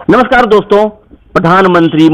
नमस्कार दोस्तों। प्रधानमंत्री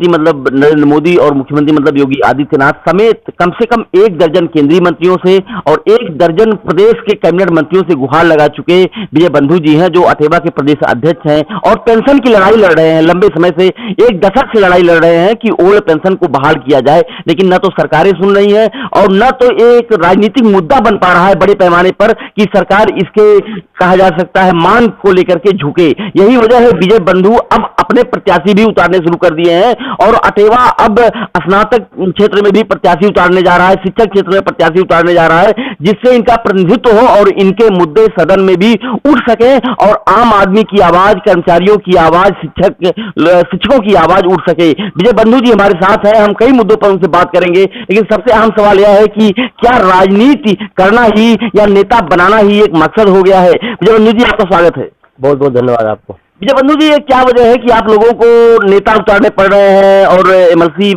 मतलब नरेंद्र मोदी और मुख्यमंत्री मतलब योगी आदित्यनाथ समेत कम से कम 1 दर्जन केंद्रीय मंत्रियों से और 1 दर्जन प्रदेश के कैबिनेट मंत्रियों से गुहार लगा चुके विजय बंधु जी हैं, जो अठेवा के प्रदेश अध्यक्ष हैं और पेंशन की लड़ाई लड़ रहे हैं। लंबे समय से 1 दशक से लड़ाई लड़ रहे हैं कि ओल्ड पेंशन को बहाल किया जाए, लेकिन न तो सरकारें सुन रही है और न तो एक राजनीतिक मुद्दा बन पा रहा है बड़े पैमाने पर कि सरकार इसके कहा जा सकता है मांग को लेकर के झुके। यही वजह है विजय बंधु अब अपने प्रत्याशी भी उतारने शुरू कर दिए हैं और अटेवा अब स्नातक क्षेत्र में भी प्रत्याशी उतारने जा रहा है, शिक्षक क्षेत्र में प्रत्याशी उतारने जा रहा है, जिससे इनका प्रतिनिधित्व हो और इनके मुद्दे सदन में भी उठ सके और आम आदमी की आवाज, कर्मचारियों की आवाज, शिक्षकों की आवाज उठ सके। विजय बंधु जी हमारे साथ है, हम कई मुद्दों पर उनसे बात करेंगे, लेकिन सबसे अहम सवाल यह है कि क्या राजनीति करना ही या नेता बनाना ही एक मकसद हो गया है? विजय बंधु जी आपका स्वागत है। बहुत बहुत धन्यवाद आपको। विजय बंधु जी, क्या वजह है कि आप लोगों को नेता उतारने पड़ रहे हैं और एमएलसी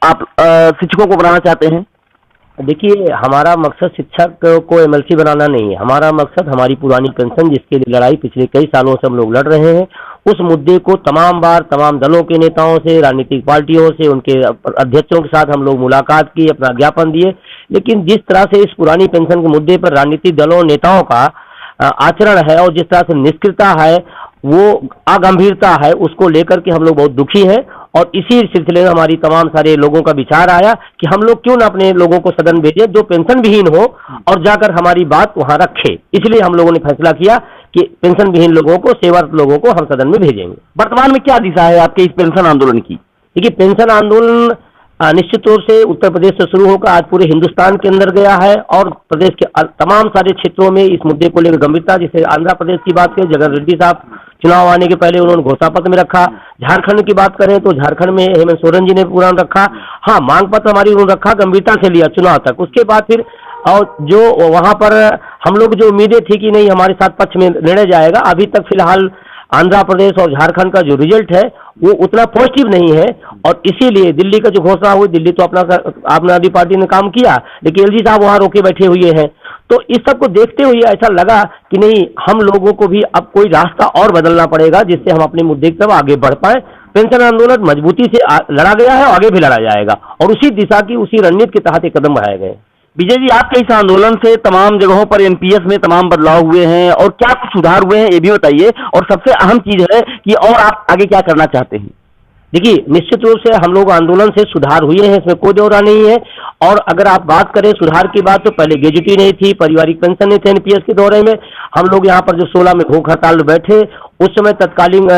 आप शिक्षकों को बनाना चाहते हैं? देखिए, हमारा मकसद शिक्षक को एमएलसी बनाना नहीं है। हमारा मकसद हमारी पुरानी पेंशन, जिसके लिए लड़ाई पिछले कई सालों से हम लोग लड़ रहे हैं, उस मुद्दे को तमाम बार तमाम दलों के नेताओं से, राजनीतिक पार्टियों से, उनके अध्यक्षों के साथ हम लोग मुलाकात की, अपना ज्ञापन दिए, लेकिन जिस तरह से इस पुरानी पेंशन के मुद्दे पर राजनीतिक दलों नेताओं का आचरण है और जिस तरह से निष्क्रियता है, वो अगंभीरता है, उसको लेकर के हम लोग बहुत दुखी हैं। और इसी सिलसिले में हमारी तमाम सारे लोगों का विचार आया कि हम लोग क्यों ना अपने लोगों को सदन भेजें जो पेंशन विहीन हो और जाकर हमारी बात वहां रखे। इसलिए हम लोगों ने फैसला किया कि पेंशन विहीन लोगों को, सेवारत लोगों को हम सदन में भेजेंगे। वर्तमान में क्या दिशा है आपके इस पेंशन आंदोलन की? देखिए, पेंशन आंदोलन निश्चित तौर से उत्तर प्रदेश से शुरू होकर आज पूरे हिंदुस्तान के अंदर गया है और प्रदेश के तमाम सारे क्षेत्रों में इस मुद्दे को लेकर गंभीरता, जैसे आंध्र प्रदेश की बात करें, जगन रेड्डी साहब चुनाव आने के पहले उन्होंने घोषणा पत्र में रखा। झारखंड की बात करें तो झारखंड में हेमंत सोरेन जी ने पुरान रखा। हाँ, मांग पत्र हमारी उन्होंने रखा, गंभीरता से लिया चुनाव तक। उसके बाद फिर और जो वहां पर हम लोग जो उम्मीदें थी कि नहीं हमारे साथ पक्ष में निर्णय जाएगा, अभी तक फिलहाल आंध्र प्रदेश और झारखंड का जो रिजल्ट है वो उतना पॉजिटिव नहीं है और इसीलिए दिल्ली का जो घोषणा हुई, दिल्ली तो अपना आम आदमी पार्टी ने काम किया, लेकिन एलजी साहब वहां रोके बैठे हुए हैं। तो इस सब को देखते हुए ऐसा लगा कि नहीं, हम लोगों को भी अब कोई रास्ता और बदलना पड़ेगा जिससे हम अपने मुद्दे की तरफ आगे बढ़ पाए। पेंशन आंदोलन मजबूती से लड़ा गया है और आगे भी लड़ा जाएगा और उसी दिशा की, उसी रणनीति के तहत कदम बढ़ाए गए। विजय जी, आपके इस आंदोलन से तमाम जगहों पर एनपीएस में तमाम बदलाव हुए हैं और क्या कुछ सुधार हुए हैं ये भी बताइए, और सबसे अहम चीज है कि और आप आगे क्या करना चाहते हैं? देखिए, निश्चित रूप से हम लोग आंदोलन से सुधार हुए हैं, इसमें कोई दौरा नहीं है। और अगर आप बात करें सुधार की बात, तो पहले ग्रेजुटी नहीं थी, पारिवारिक पेंशन नहीं थे एनपीएस के दौरे में। हम लोग यहाँ पर जो 16 में भूख हड़ताल बैठे, उस समय तत्कालीन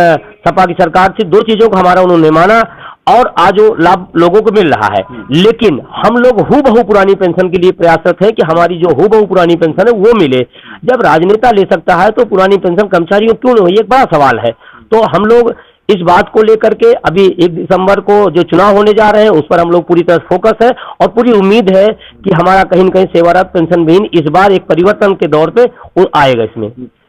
सपा की सरकार थी, 2 चीजों को हमारा उन्होंने माना और आज वो लाभ लोगों को मिल रहा है। लेकिन हम लोग हूबहू पुरानी पेंशन के लिए प्रयासरत हैं कि हमारी जो हूबहू पुरानी पेंशन है वो मिले। जब राजनेता ले सकता है तो पुरानी पेंशन कर्मचारियों क्यों नहीं? ये एक बड़ा सवाल है। तो हम लोग इस बात को लेकर के अभी 1 दिसंबर को जो चुनाव होने जा रहे हैं उस पर हम लोग पूरी तरह फोकस है और पूरी उम्मीद है कि हमारा कहीं न कहीं सेवारत पेंशन विहीन इस बार एक परिवर्तन के दौर पे आएगा इसमें।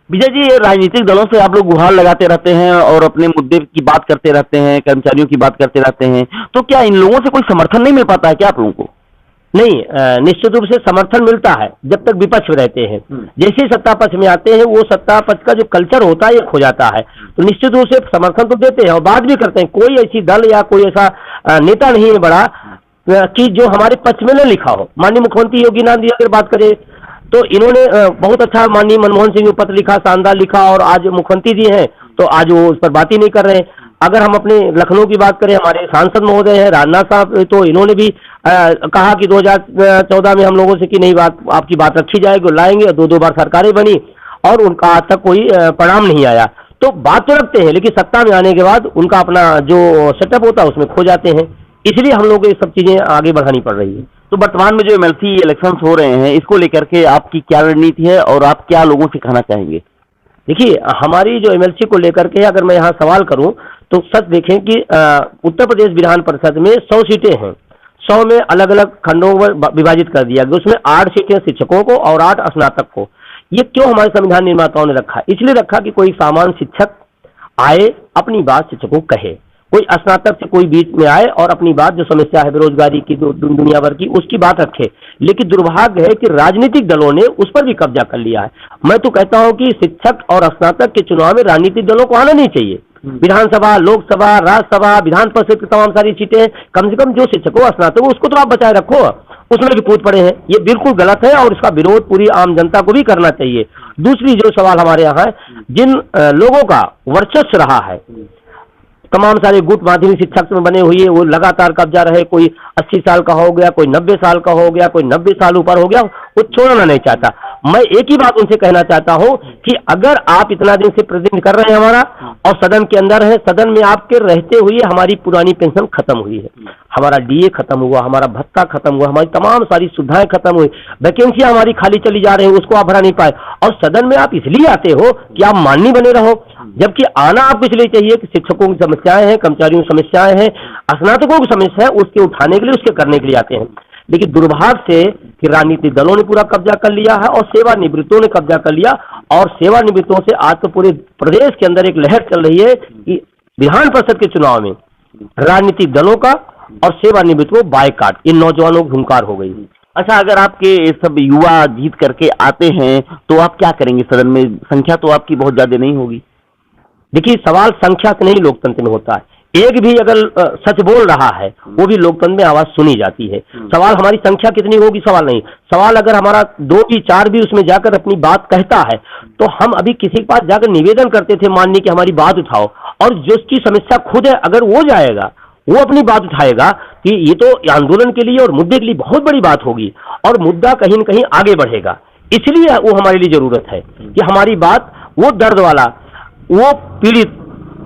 विजय जी, राजनीतिक दलों से आप लोग गुहार लगाते रहते हैं और अपने मुद्दे की बात करते रहते हैं, कर्मचारियों की बात करते रहते हैं, तो क्या इन लोगों से कोई समर्थन नहीं मिल पाता है क्या आप लोगों को? नहीं, निश्चित रूप से समर्थन मिलता है जब तक विपक्ष में रहते हैं। जैसे ही सत्ता पक्ष में आते हैं वो सत्ता पक्ष का जो कल्चर होता है ये खो जाता है। तो निश्चित रूप से समर्थन तो देते हैं और बात भी करते हैं। कोई ऐसी दल या कोई ऐसा नेता नहीं है बड़ा कि जो हमारे पक्ष में न लिखा हो। माननीय मुख्यमंत्री योगी आदित्यनाथ जी अगर बात करें तो इन्होंने बहुत अच्छा माननीय मनमोहन सिंह को पत्र लिखा, शानदार लिखा, और आज मुख्यमंत्री जी हैं तो आज वो उस पर बात ही नहीं कर रहे हैं। अगर हम अपने लखनऊ की बात करें, हमारे सांसद महोदय हैं राजनाथ साहब, तो इन्होंने भी कहा कि 2014 में हम लोगों से कि नहीं, बात आपकी बात रखी जाएगी और लाएंगे, और 2 बार सरकारें बनी और उनका आज तक कोई परिणाम नहीं आया। तो बात तो रखते हैं लेकिन सत्ता में आने के बाद उनका अपना जो सेटअप होता है उसमें खो जाते हैं। इसलिए हम लोग ये सब चीजें आगे बढ़ानी पड़ रही है। तो वर्तमान में जो एमएलसी इलेक्शंस हो रहे हैं, इसको लेकर के आपकी क्या रणनीति है और आप क्या लोगों से कहना चाहेंगे? देखिए, हमारी जो एमएलसी को लेकर के अगर मैं यहाँ सवाल करूं तो सच देखें कि उत्तर प्रदेश विधान परिषद में 100 सीटें हैं। 100 में अलग अलग खंडों में विभाजित कर दिया गया। उसमें 8 सीटें शिक्षकों को और 8 स्नातक को। ये क्यों हमारे संविधान निर्माताओं ने रखा? इसलिए रखा कि कोई सामान्य शिक्षक आए, अपनी बात शिक्षकों को कहे। कोई स्नातक से कोई बीच में आए और अपनी बात, जो समस्या है बेरोजगारी की, दुनिया भर की, उसकी बात रखे। लेकिन दुर्भाग्य है कि राजनीतिक दलों ने उस पर भी कब्जा कर लिया है। मैं तो कहता हूं कि शिक्षक और स्नातक के चुनाव में राजनीतिक दलों को आना नहीं चाहिए। विधानसभा, लोकसभा, राज्यसभा, विधान परिषद की तमाम सारी सीटें, कम से कम जो शिक्षक हो, स्नातक हो, उसको तो आप बचाए रखो, उसमें भी कूद पड़े हैं। ये बिल्कुल गलत है और इसका विरोध पूरी आम जनता को भी करना चाहिए। दूसरी जो सवाल हमारे यहाँ है, जिन लोगों का वर्चस्व रहा है, तमाम सारे गुट माध्यमिक शिक्षक में बने हुए, वो लगातार कब्जा रहे, कोई 80 साल का हो गया, कोई 90 साल का हो गया, कोई 90 साल ऊपर हो गया, वो छोड़ना नहीं चाहता। मैं एक ही बात उनसे कहना चाहता हूं कि अगर आप इतना दिन से प्रतिनिधित्व कर रहे हैं हमारा और सदन के अंदर है, सदन में आपके रहते हुए हमारी पुरानी पेंशन खत्म हुई है, हमारा डीए खत्म हुआ, हमारा भत्ता खत्म हुआ, हमारी तमाम सारी सुविधाएं खत्म हुई, वैकेंसियां हमारी खाली चली जा रही है, उसको आप भरा नहीं पाए, और सदन में आप इसलिए आते हो कि आप माननीय बने रहो, जबकि आना आपको इसलिए चाहिए कि शिक्षकों की समस्याएं हैं, कर्मचारियों की समस्याएं हैं, स्नातकों की समस्या है, उसके उठाने के लिए, उसके करने के लिए आते हैं। लेकिन दुर्भाग्य से कि राजनीतिक दलों ने पूरा कब्जा कर लिया है और सेवानिवृत्तों ने कब्जा कर लिया, और सेवानिवृत्तों से आज तो पूरे प्रदेश के अंदर एक लहर चल रही है कि विधान परिषद के चुनाव में राजनीतिक दलों का और सेवानिवृत्तों को बायकॉट, इन नौजवानों की हुंकार हो गई। अच्छा, अगर आपके सब युवा जीत करके आते हैं तो आप क्या करेंगे सदन में? संख्या तो आपकी बहुत ज्यादा नहीं होगी। देखिए, सवाल संख्या से नहीं लोकतंत्र में होता है। एक भी अगर सच बोल रहा है, वो भी लोकतंत्र में आवाज सुनी जाती है। सवाल हमारी संख्या कितनी होगी, सवाल नहीं। सवाल अगर हमारा 2 भी 4 भी उसमें जाकर अपनी बात कहता है, तो हम अभी किसी के पास जाकर निवेदन करते थे माननीय कि हमारी बात उठाओ, और जिसकी समस्या खुद है, अगर वो जाएगा, वो अपनी बात उठाएगा कि ये तो आंदोलन के लिए और मुद्दे के लिए बहुत बड़ी बात होगी और मुद्दा कहीं न कहीं आगे बढ़ेगा। इसलिए वो हमारे लिए जरूरत है कि हमारी बात, वो दर्द वाला, वो पीड़ित,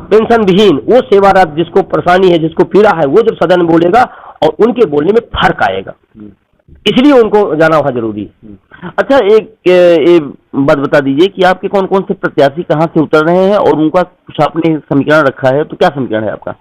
पेंशन विहीन, वो सेवारत, जिसको परेशानी है, जिसको पीड़ा है, वो जब सदन में बोलेगा और उनके बोलने में फर्क आएगा, इसलिए उनको जाना वहां जरूरी है। अच्छा, एक बात बता दीजिए कि आपके कौन कौन से प्रत्याशी कहाँ से उतर रहे हैं और उनका कुछ आपने समीकरण रखा है, तो क्या समीकरण है आपका?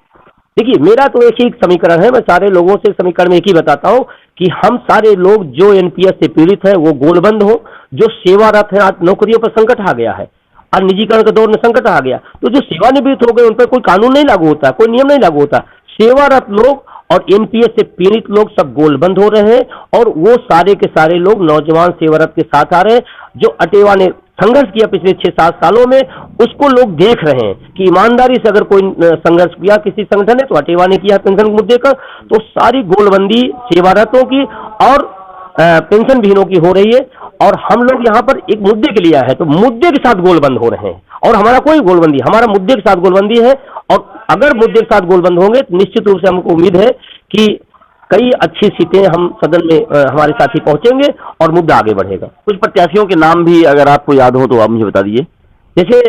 देखिए, मेरा तो एक ही समीकरण है, मैं सारे लोगों से समीकरण में एक ही बताता हूं कि हम सारे लोग जो एनपीएस से पीड़ित है वो गोलबंद हो, जो सेवारत है, आज नौकरियों पर संकट आ गया है, आज निजीकरण के दौर में संकट आ गया, तो जो सेवानिवृत्त हो गए उन पर कोई कानून नहीं लागू होता, कोई नियम नहीं लागू होता। सेवारत लोग और एनपीएस से पीड़ित लोग सब गोलबंद हो रहे हैं, और वो सारे के सारे लोग नौजवान सेवारत के साथ आ रहे हैं। जो अटेवा ने संघर्ष किया पिछले 6-7 सालों में, उसको लोग देख रहे हैं कि ईमानदारी से अगर कोई संघर्ष किया किसी संगठन ने, तो अटेवा ने किया पेंशन मुद्दे का, तो सारी गोलबंदी सेवारतों की और पेंशन विहीनों की हो रही है, और हम लोग यहाँ पर एक मुद्दे के लिए आए हैं, तो मुद्दे के साथ गोलबंद हो रहे हैं, और हमारा कोई गोलबंदी, हमारा मुद्दे के साथ गोलबंदी है, और अगर मुद्दे के साथ गोलबंद होंगे तो निश्चित रूप से हमको उम्मीद है कि कई अच्छी सीटें हम सदन में हमारे साथी पहुंचेंगे और मुद्दा आगे बढ़ेगा। कुछ प्रत्याशियों के नाम भी अगर आपको याद हो तो आप मुझे बता दीजिए। जैसे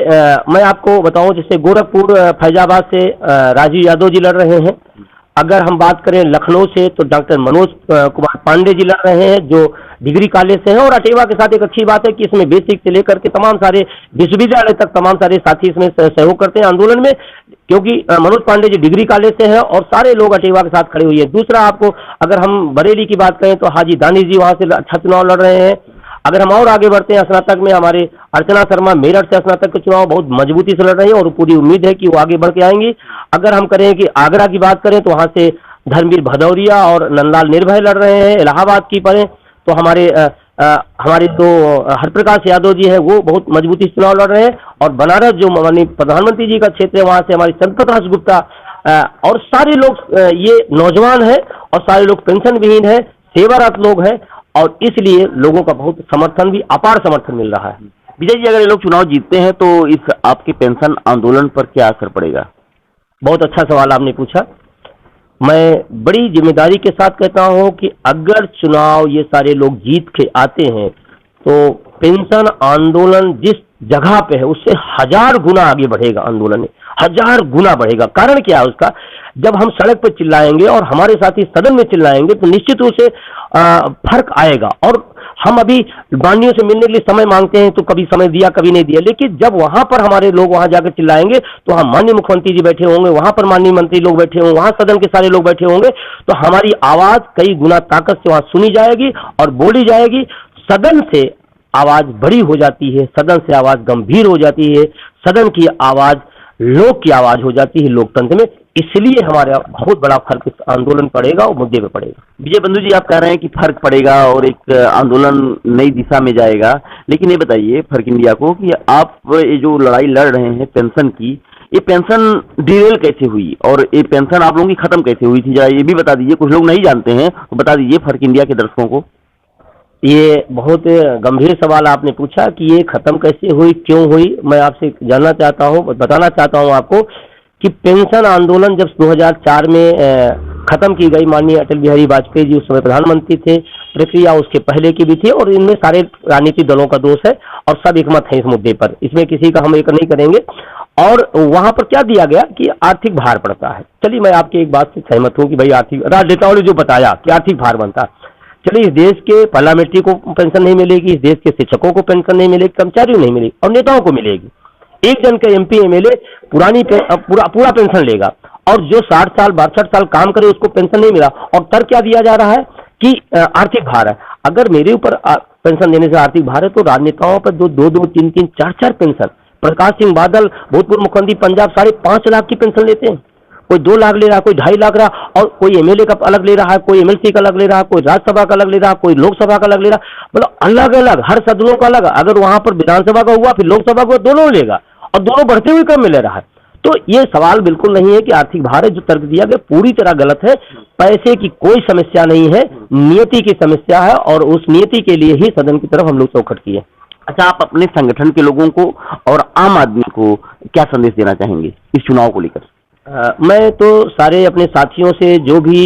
मैं आपको बताऊं, जैसे गोरखपुर फैजाबाद से राजीव यादव जी लड़ रहे हैं। अगर हम बात करें लखनऊ से, तो डॉक्टर मनोज कुमार पांडे जी लड़ रहे हैं, जो डिग्री कॉलेज से हैं। और अटेवा के साथ एक अच्छी बात है कि इसमें बेसिक से लेकर के तमाम सारे विश्वविद्यालय तक तमाम सारे साथी इसमें सहयोग करते हैं आंदोलन में, क्योंकि मनोज पांडे जी डिग्री कॉलेज से हैं और सारे लोग अटेवा के साथ खड़े हुए हैं। दूसरा, आपको अगर हम बरेली की बात करें तो हाजी दानिश जी वहां से अच्छा चुनाव लड़ रहे हैं। अगर हम और आगे बढ़ते हैं, स्नातक में हमारे अर्चना शर्मा मेरठ से स्नातक के चुनाव बहुत मजबूती से लड़ रही है और पूरी उम्मीद है कि वो आगे बढ़ के आएंगी। अगर हम करें कि आगरा की बात करें तो वहां से धर्मवीर भदौरिया और नंदलाल निर्भय लड़ रहे हैं। इलाहाबाद की पढ़ें तो हमारे तो हरप्रकाश यादव जी हैं, वो बहुत मजबूती से चुनाव लड़ रहे हैं। और बनारस जो माननीय प्रधानमंत्री जी का क्षेत्र है, वहां से हमारे संतप्रकाश गुप्ता और सारे लोग ये नौजवान हैं और सारे लोग पेंशन विहीन है, सेवारत लोग हैं, और इसलिए लोगों का बहुत समर्थन भी, अपार समर्थन मिल रहा है। विजय जी, अगर ये लोग चुनाव जीतते हैं तो इस आपके पेंशन आंदोलन पर क्या असर पड़ेगा? बहुत अच्छा सवाल आपने पूछा। मैं बड़ी जिम्मेदारी के साथ कहता हूं कि अगर चुनाव ये सारे लोग जीत के आते हैं तो पेंशन आंदोलन जिस जगह पे है उससे 1000 गुना आगे बढ़ेगा। आंदोलन 1000 गुना बढ़ेगा। कारण क्या है उसका? जब हम सड़क पर चिल्लाएंगे और हमारे साथी सदन में चिल्लाएंगे तो निश्चित रूप से फर्क आएगा। और हम अभी माननीयों से मिलने के लिए समय मांगते हैं तो कभी समय दिया, कभी नहीं दिया, लेकिन जब वहां पर हमारे लोग वहां जाकर चिल्लाएंगे तो हम माननीय मुख्यमंत्री जी बैठे होंगे, वहां पर माननीय मंत्री लोग बैठे होंगे, वहां सदन के सारे लोग बैठे होंगे, तो हमारी आवाज कई गुना ताकत से वहां सुनी जाएगी और बोली जाएगी। सदन से आवाज बड़ी हो जाती है, सदन से आवाज गंभीर हो जाती है, सदन की आवाज लोक की आवाज हो जाती है लोकतंत्र में। इसलिए हमारे बहुत बड़ा फर्क इस आंदोलन पड़ेगा और मुद्दे पे पड़ेगा। विजय बंधु जी, आप कह रहे हैं कि फर्क पड़ेगा और एक आंदोलन नई दिशा में जाएगा, लेकिन ये बताइए फर्क इंडिया को कि आप ये जो लड़ाई लड़ रहे हैं पेंशन की, ये पेंशन डिरेल कैसे हुई और ये पेंशन आप लोगों की खत्म कैसे हुई थी, जरा ये भी बता दीजिए। कुछ लोग नहीं जानते हैं तो बता दीजिए फर्क इंडिया के दर्शकों को। ये बहुत गंभीर सवाल आपने पूछा कि ये खत्म कैसे हुई, क्यों हुई। मैं आपसे जानना चाहता हूँ, बताना चाहता हूँ आपको कि पेंशन आंदोलन जब 2004 में खत्म की गई, माननीय अटल बिहारी वाजपेयी जी उस समय प्रधानमंत्री थे, प्रक्रिया उसके पहले की भी थी और इनमें सारे राजनीतिक दलों का दोष है और सब एकमत है इस मुद्दे पर, इसमें किसी का हम एक नहीं करेंगे। और वहां पर क्या दिया गया कि आर्थिक भार पड़ता है। चलिए मैं आपकी एक बात से सहमत हूँ कि भाई आर्थिक, राजनेताओं ने जो बताया कि आर्थिक भार बनता है, चलिए इस देश के पार्लियामेंट्री को पेंशन नहीं मिलेगी, इस देश के शिक्षकों को पेंशन नहीं मिलेगी, कर्मचारियों नहीं मिलेगी और नेताओं को मिलेगी। एक जन का एमपी एमएलए पूरा पेंशन लेगा और जो 60 साल 62 साल काम करे उसको पेंशन नहीं मिला। और तर्क क्या दिया जा रहा है कि आर्थिक भार है। अगर मेरे ऊपर पेंशन देने से आर्थिक भार है तो राजनेताओं पर दो 3 4 पेंशन, प्रकाश सिंह बादल भूतपूर्व मुख्यमंत्री पंजाब 5.5 लाख की पेंशन लेते हैं, कोई 2 लाख ले रहा है, कोई 2.5 लाख रहा, और कोई एमएलए का अलग ले रहा है, कोई एमएलसी का अलग ले रहा है, कोई राज्यसभा का अलग ले रहा है, कोई लोकसभा का अलग ले रहा है, मतलब अलग अलग हर सदनों का अलग। अगर वहां पर विधानसभा का हुआ फिर लोकसभा का दोनों लेगा और दोनों बढ़ते हुए क्रम में ले रहा है। तो ये सवाल बिल्कुल नहीं है कि आर्थिक भार है, जो तर्क दिया गया पूरी तरह गलत है। पैसे की कोई समस्या नहीं है, नियति की समस्या है और उस नियति के लिए ही सदन की तरफ हम लोग चौखट किए। अच्छा, आप अपने संगठन के लोगों को और आम आदमी को क्या संदेश देना चाहेंगे इस चुनाव को लेकर? मैं तो सारे अपने साथियों से, जो भी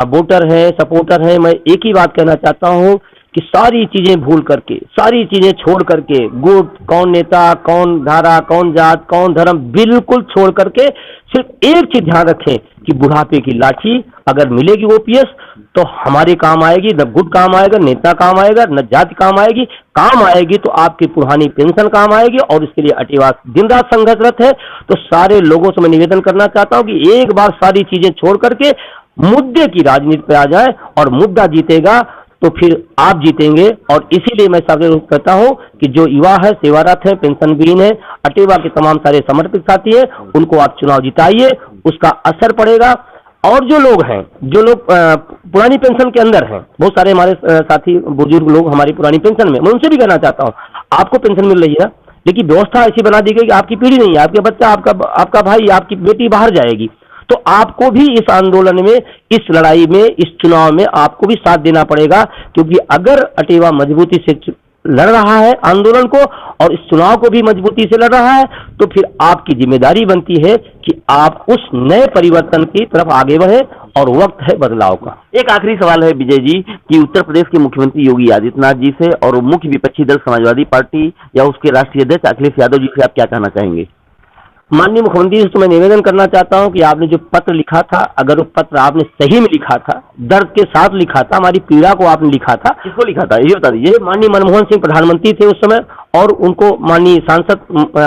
वोटर है, सपोर्टर है, मैं एक ही बात कहना चाहता हूँ कि सारी चीजें भूल करके, सारी चीजें छोड़ करके, गुट, कौन नेता, कौन धारा, कौन जात, कौन धर्म, बिल्कुल छोड़ करके सिर्फ एक चीज ध्यान रखें कि बुढ़ापे की लाठी अगर मिलेगी ओपीएस तो हमारे काम आएगी, न गुट काम आएगा, नेता काम आएगा, न जाति काम आएगी। काम आएगी तो आपकी पुरानी पेंशन काम आएगी और इसके लिए अटेवा दिन रात संघर्षरत है। तो सारे लोगों से मैं निवेदन करना चाहता हूं कि एक बार सारी चीजें छोड़ करके मुद्दे की राजनीति पे आ जाए और मुद्दा जीतेगा तो फिर आप जीतेंगे। और इसीलिए मैं सबसे कहता हूं कि जो युवा है, सेवारत है, पेंशनविहीन है, अटेवा के तमाम सारे समर्पित साथी हैं, उनको आप चुनाव जिताइए, उसका असर पड़ेगा। और जो लोग हैं, जो लोग पुरानी पेंशन के अंदर हैं, बहुत सारे हमारे साथी बुजुर्ग लोग हमारी पुरानी पेंशन में, मैं उनसे भी कहना चाहता हूँ आपको पेंशन मिल रही है, लेकिन व्यवस्था ऐसी बना दी गई कि आपकी पीढ़ी नहीं है, आपके बच्चा, आपका भाई, आपकी बेटी बाहर जाएगी, तो आपको भी इस आंदोलन में, इस लड़ाई में, इस चुनाव में आपको भी साथ देना पड़ेगा। क्योंकि अगर अटेवा मजबूती से लड़ रहा है आंदोलन को और इस चुनाव को भी मजबूती से लड़ रहा है, तो फिर आपकी जिम्मेदारी बनती है कि आप उस नए परिवर्तन की तरफ आगे बढ़े और वक्त है बदलाव का। एक आखिरी सवाल है विजय जी कि उत्तर प्रदेश के मुख्यमंत्री योगी आदित्यनाथ जी से और मुख्य विपक्षी दल समाजवादी पार्टी या उसके राष्ट्रीय अध्यक्ष अखिलेश यादव जी से आप क्या कहना चाहेंगे? माननीय मुख्यमंत्री जी से मैं निवेदन करना चाहता हूं कि आपने जो पत्र लिखा था, अगर वो पत्र आपने सही में लिखा था, दर्द के साथ लिखा था, हमारी पीड़ा को आपने लिखा था, किसको लिखा था ये बता दीजिए। माननीय मनमोहन सिंह प्रधानमंत्री थे उस समय और उनको माननीय सांसद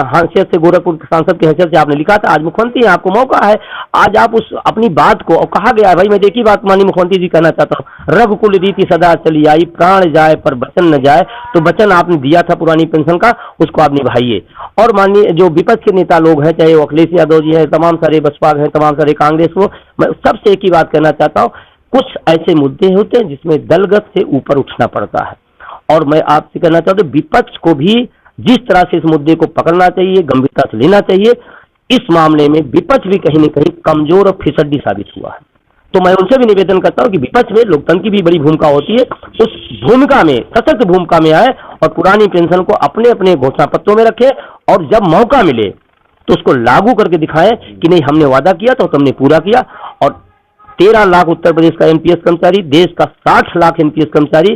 हैसियत से, गोरखपुर सांसद की हैसियत से आपने लिखा था। आज मुख्यमंत्री हैं, आपको मौका है, आज आप उस अपनी बात को, और कहा गया भाई, मैं देखी बात माननीय मुख्यमंत्री जी कहना चाहता हूँ, रघुकुल रीति सदा चली आई, प्राण जाए पर वचन न जाए। तो वचन आपने दिया था पुरानी पेंशन का, उसको आप निभाइए। और माननीय जो विपक्ष के नेता लोग हैं, चाहे वो अखिलेश यादव जी हैं, तमाम सारे बसपा हैं, तमाम सारे कांग्रेस, वो मैं सबसे एक ही बात कहना चाहता हूँ, कुछ ऐसे मुद्दे होते हैं जिसमें दलगत से ऊपर उठना पड़ता है। और मैं आपसे कहना चाहता हूँ विपक्ष को भी जिस तरह से इस मुद्दे को पकड़ना चाहिए, गंभीरता से लेना चाहिए, इस मामले में विपक्ष भी कहीं न कहीं कमजोर और फिसड्डी साबित हुआ है। तो मैं उनसे भी निवेदन करता हूं कि विपक्ष में लोकतंत्र की भी बड़ी भूमिका होती है, उस भूमिका में, सशक्त भूमिका में आए और पुरानी पेंशन को अपने अपने घोषणा पत्रों में रखें और जब मौका मिले तो उसको लागू करके दिखाएं कि नहीं, हमने वादा किया तो हमने पूरा किया। और 13 लाख उत्तर प्रदेश का एमपीएस कर्मचारी, देश का 60 लाख एमपीएस कर्मचारी,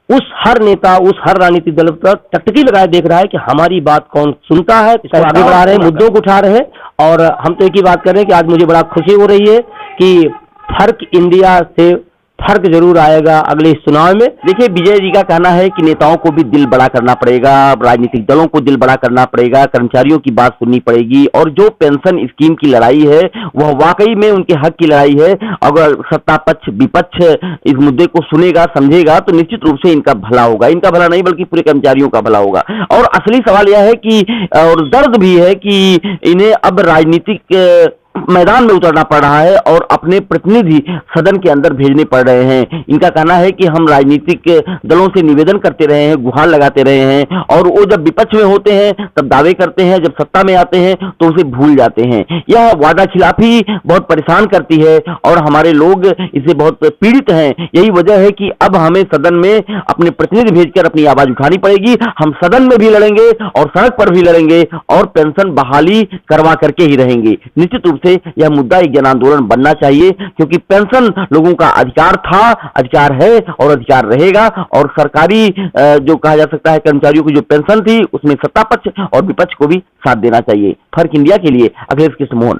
उस हर नेता, उस हर राजनीतिक दल पर टकटकी लगाए देख रहा है कि हमारी बात कौन सुनता है, किसको आगे बढ़ा रहे हैं, मुद्दों को उठा रहे हैं। और हम तो एक ही बात कर रहे हैं कि आज मुझे बड़ा खुशी हो रही है कि फर्क इंडिया से फर्क जरूर आएगा अगले इस चुनाव में। देखिए, विजय जी का कहना है कि नेताओं को भी दिल बड़ा करना पड़ेगा, राजनीतिक दलों को दिल बड़ा करना पड़ेगा, कर्मचारियों की बात सुननी पड़ेगी और जो पेंशन स्कीम की लड़ाई है वह वाकई में उनके हक की लड़ाई है। अगर सत्ता पक्ष विपक्ष इस मुद्दे को सुनेगा, समझेगा तो निश्चित रूप से इनका भला होगा, इनका भला नहीं बल्कि पूरे कर्मचारियों का भला होगा। और असली सवाल यह है कि, और दर्द भी है कि इन्हें अब राजनीतिक मैदान में उतरना पड़ रहा है और अपने प्रतिनिधि सदन के अंदर भेजने पड़ रहे हैं। इनका कहना है कि हम राजनीतिक दलों से निवेदन करते रहे हैं, गुहार लगाते रहे हैं, और वो जब विपक्ष में होते हैं तब दावे करते हैं, जब सत्ता में आते हैं तो उसे भूल जाते हैं। यह वादा खिलाफी बहुत परेशान करती है और हमारे लोग इससे बहुत पीड़ित हैं। यही वजह है कि अब हमें सदन में अपने प्रतिनिधि भेजकर अपनी आवाज उठानी पड़ेगी। हम सदन में भी लड़ेंगे और सड़क पर भी लड़ेंगे और पेंशन बहाली करवा करके ही रहेंगे। निश्चित रूप से यह मुद्दा एक जन आंदोलन बनना चाहिए, क्योंकि पेंशन लोगों का अधिकार था, अधिकार है और अधिकार रहेगा। और सरकारी जो कहा जा सकता है कर्मचारियों की जो पेंशन थी उसमें सत्ता पक्ष और विपक्ष को भी साथ देना चाहिए। फर्क इंडिया के लिए अखिलेश कृष्ण मोहन।